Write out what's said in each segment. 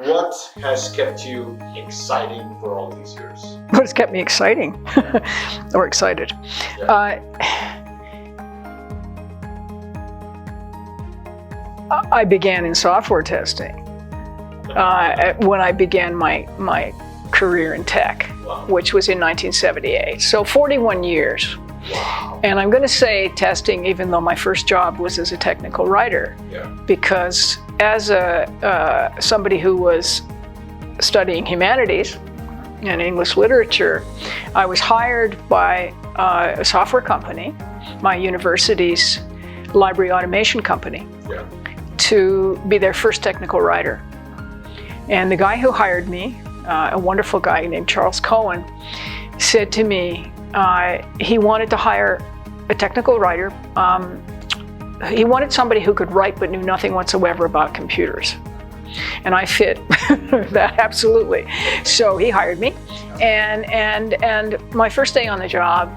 What has kept you exciting for all these years? What has kept me exciting or excited? Yeah. I began in software testing when I began my career in tech, Wow. which was in 1978. So 41 years. Wow. And I'm going to say testing, even though my first job was as a technical writer, Yeah. because as somebody who was studying humanities and English literature, I was hired by a software company, my university's library automation company, Yeah. to be their first technical writer. And the guy who hired me, a wonderful guy named Charles Cohen, said to me, he wanted to hire a technical writer. He wanted somebody who could write but knew nothing whatsoever about computers. And I fit that absolutely. So he hired me. And my first day on the job,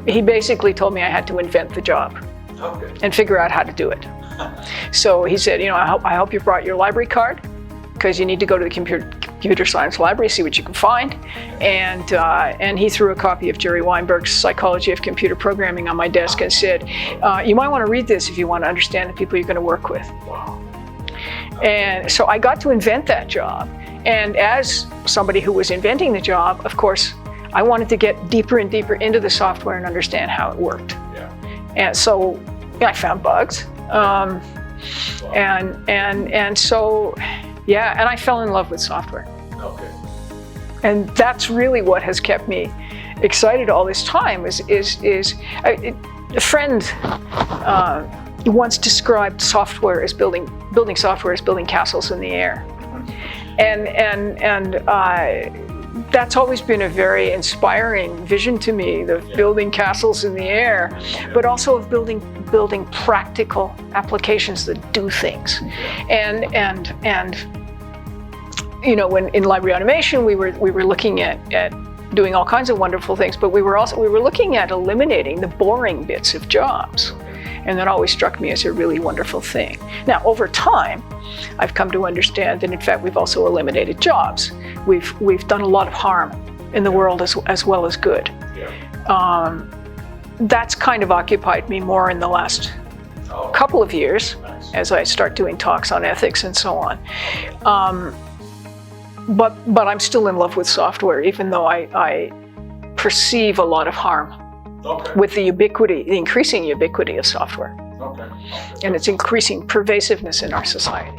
he basically told me I had to invent the job Okay. and figure out how to do it. So he said, I hope you brought your library card, because you need to go to the computer science library, see what you can find. And he threw a copy of Jerry Weinberg's Psychology of Computer Programming on my desk and said, you might want to read this if you want to understand the people you're going to work with. Wow. And so I got to invent that job. And as somebody who was inventing the job, of course, I wanted to get deeper and deeper into the software and understand how it worked. Yeah. And so I found bugs. Wow. And so, yeah, and I fell in love with software. Okay. And that's really what has kept me excited all this time. A friend once described software as building software as building castles in the air, and that's always been a very inspiring vision to me, the building castles in the air, but also of building practical applications that do things. And when in library automation we were looking at doing all kinds of wonderful things, but we were looking at eliminating the boring bits of jobs. And that always struck me as a really wonderful thing. Now, over time, I've come to understand that in fact we've also eliminated jobs. We've done a lot of harm in the world as well as good. Yeah. That's kind of occupied me more in the last couple of years, Nice. as I start doing talks on ethics and so on. But I'm still in love with software, even though I perceive a lot of harm Okay. with the increasing ubiquity of software Okay. and its increasing pervasiveness in our society.